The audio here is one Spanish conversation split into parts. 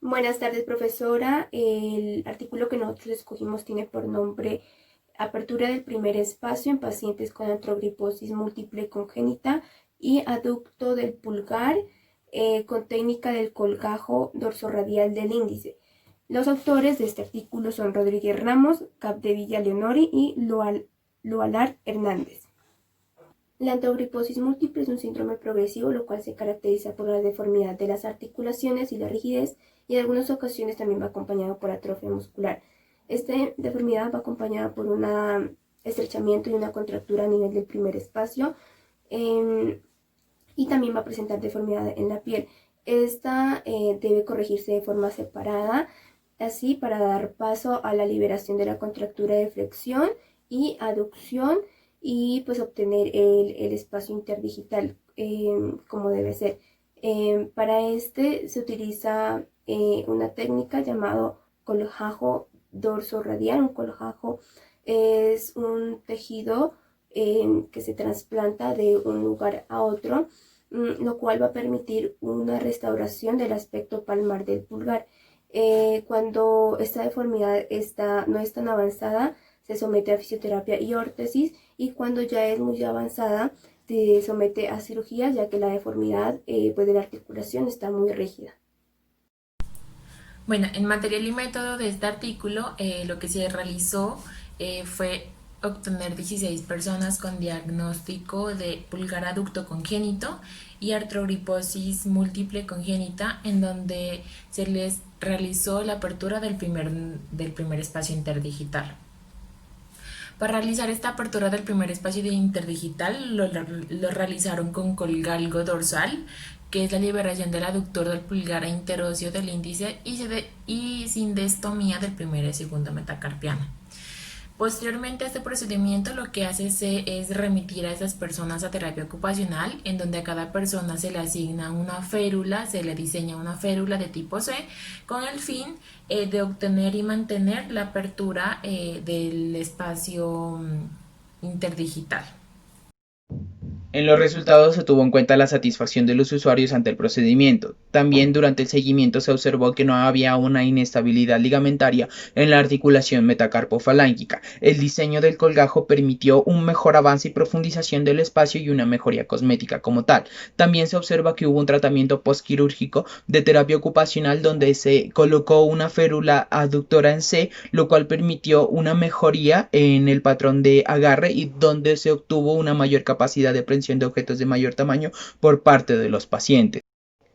Buenas tardes, profesora. El artículo que nosotros escogimos tiene por nombre Apertura del primer espacio en pacientes con artrogriposis múltiple congénita y aducto del pulgar con técnica del colgajo dorsorradial del índice. Los autores de este artículo son Rodríguez Ramos, Capdevila Leonori y Lualar Hernández. La artrogriposis múltiple es un síndrome progresivo, lo cual se caracteriza por la deformidad de las articulaciones y la rigidez, y en algunas ocasiones también va acompañado por atrofia muscular. Esta deformidad va acompañada por un estrechamiento y una contractura a nivel del primer espacio, y también va a presentar deformidad en la piel. Esta debe corregirse de forma separada, así para dar paso a la liberación de la contractura de flexión y aducción, y pues obtener el espacio interdigital como debe ser. Para este se utiliza una técnica llamado colgajo dorsorradial. Un colgajo es un tejido que se trasplanta de un lugar a otro, lo cual va a permitir una restauración del aspecto palmar del pulgar. Cuando esta deformidad no es tan avanzada, se somete a fisioterapia y órtesis, y cuando ya es muy avanzada se somete a cirugías, ya que la deformidad de la articulación está muy rígida. Bueno, en material y método de este artículo, lo que se realizó fue obtener 16 personas con diagnóstico de pulgar aducto congénito y artrogriposis múltiple congénita, en donde se les realizó la apertura del primer espacio interdigital. Para realizar esta apertura del primer espacio interdigital lo realizaron con colgalgo dorsal, que es la liberación del aductor del pulgar e interóseo del índice, y sindestomía del primero y segundo metacarpiano. Posteriormente a este procedimiento, lo que hace es remitir a esas personas a terapia ocupacional, en donde a cada persona se le asigna una férula, se le diseña una férula de tipo C, con el fin de obtener y mantener la apertura del espacio interdigital. En los resultados se tuvo en cuenta la satisfacción de los usuarios ante el procedimiento. También durante el seguimiento se observó que no había una inestabilidad ligamentaria en la articulación metacarpofalángica. El diseño del colgajo permitió un mejor avance y profundización del espacio y una mejoría cosmética como tal. También se observa que hubo un tratamiento postquirúrgico de terapia ocupacional donde se colocó una férula aductora en C, lo cual permitió una mejoría en el patrón de agarre y donde se obtuvo una mayor capacidad de prensión de objetos de mayor tamaño por parte de los pacientes.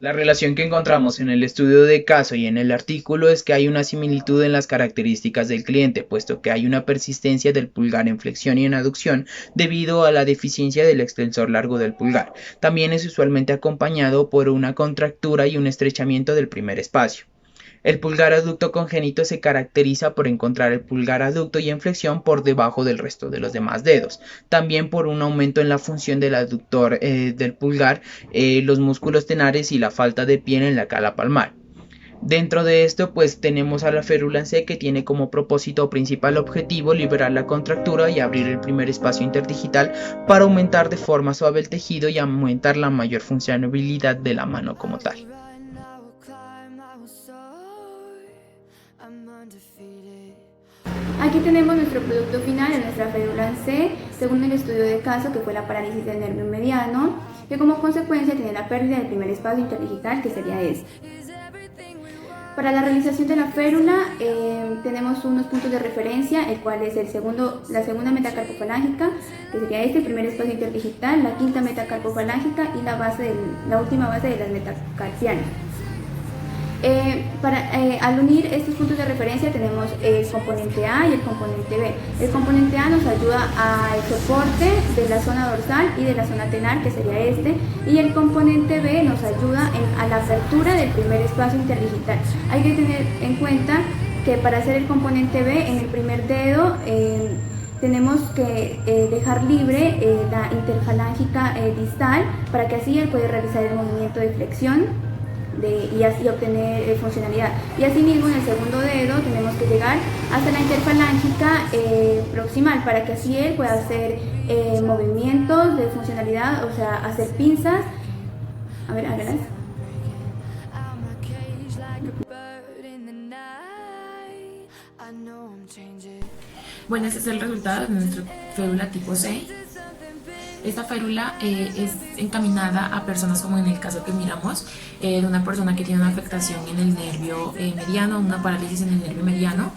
La relación que encontramos en el estudio de caso y en el artículo es que hay una similitud en las características del cliente, puesto que hay una persistencia del pulgar en flexión y en aducción debido a la deficiencia del extensor largo del pulgar. También es usualmente acompañado por una contractura y un estrechamiento del primer espacio. El pulgar aducto congénito se caracteriza por encontrar el pulgar aducto y en flexión por debajo del resto de los demás dedos. También por un aumento en la función del aductor del pulgar, los músculos tenares y la falta de piel en la cala palmar. Dentro de esto pues tenemos a la férula en C, que tiene como propósito principal objetivo liberar la contractura y abrir el primer espacio interdigital para aumentar de forma suave el tejido y aumentar la mayor funcionabilidad de la mano como tal. Aquí tenemos nuestro producto final en nuestra férula en C, según el estudio de caso, que fue la parálisis del nervio mediano, que como consecuencia tiene la pérdida del primer espacio interdigital, que sería este. Para la realización de la férula tenemos unos puntos de referencia, el cual es la segunda metacarpofalángica, que sería el primer espacio interdigital, la quinta metacarpofalángica y la última base de las metacarpianas. Al unir estos puntos de referencia tenemos el componente A y el componente B. El componente A nos ayuda al soporte de la zona dorsal y de la zona tenar, que sería este, y el componente B nos ayuda a la apertura del primer espacio interdigital. Hay que tener en cuenta que para hacer el componente B en el primer dedo tenemos que dejar libre la interfalángica distal, para que así él pueda realizar el movimiento de flexión y así obtener funcionalidad. Y asimismo en el segundo dedo tenemos que llegar hasta la interfalángica proximal, para que así él pueda hacer movimientos de funcionalidad, o sea, hacer pinzas. A ver, hágalas. Bueno, este es el resultado de nuestra férula tipo C. Esta férula es encaminada a personas como en el caso que miramos, de una persona que tiene una afectación en el nervio mediano, una parálisis en el nervio mediano.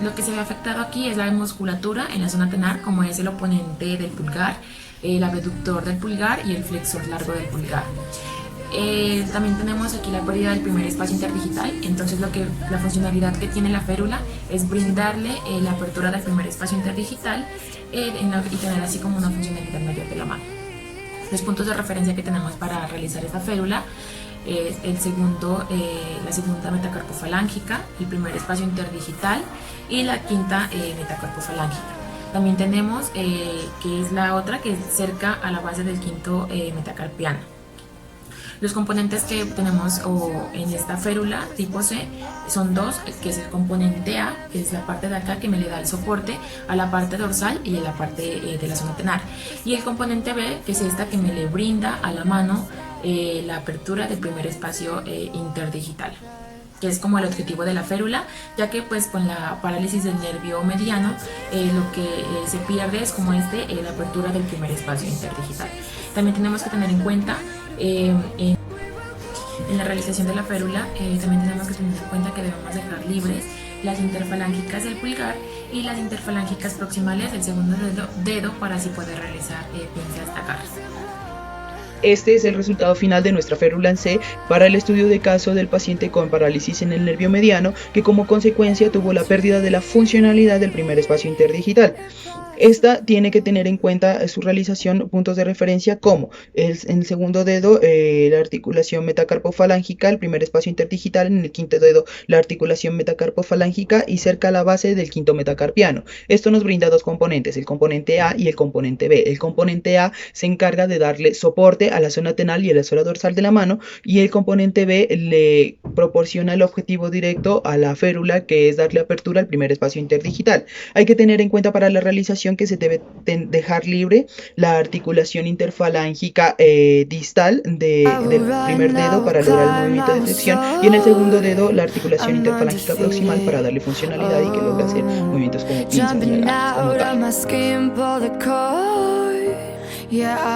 Lo que se ve afectado aquí es la musculatura en la zona tenar, como es el oponente del pulgar, el abductor del pulgar y el flexor largo del pulgar. También tenemos aquí la pérdida del primer espacio interdigital. Entonces la funcionalidad que tiene la férula es brindarle la apertura del primer espacio interdigital y tener así como una funcionalidad mayor de la mano. Los puntos de referencia que tenemos para realizar esta férula es la segunda metacarpofalángica, el primer espacio interdigital y la quinta metacarpofalángica. También tenemos que es la otra que es cerca a la base del quinto metacarpiano. Los componentes que tenemos en esta férula tipo C son dos, que es el componente A, que es la parte de acá que me le da el soporte a la parte dorsal y a la parte de la zona tenar, y el componente B, que es esta que me le brinda a la mano la apertura del primer espacio interdigital, que es como el objetivo de la férula, ya que pues con la parálisis del nervio mediano lo que se pierde es como la apertura del primer espacio interdigital. También tenemos que tener en cuenta en la realización de la férula, también tenemos que tener en cuenta que debemos dejar libres las interfalángicas del pulgar y las interfalángicas proximales del segundo dedo para así poder realizar pinzas tacadas. Este es el resultado final de nuestra férula en C para el estudio de caso del paciente con parálisis en el nervio mediano, que como consecuencia tuvo la pérdida de la funcionalidad del primer espacio interdigital. Esta tiene que tener en cuenta su realización puntos de referencia como en el segundo dedo la articulación metacarpofalángica, el primer espacio interdigital, en el quinto dedo la articulación metacarpofalángica y cerca a la base del quinto metacarpiano. Esto nos brinda dos componentes, el componente A y el componente B. El componente A se encarga de darle soporte a la zona tenal y a la zona dorsal de la mano, y el componente B le proporciona el objetivo directo a la férula, que es darle apertura al primer espacio interdigital. Hay que tener en cuenta para la realización que se debe dejar libre la articulación interfalángica distal del primer dedo para lograr el movimiento de flexión, y en el segundo dedo la articulación interfalángica proximal para darle funcionalidad y que logre hacer movimientos como pinzas y agarres.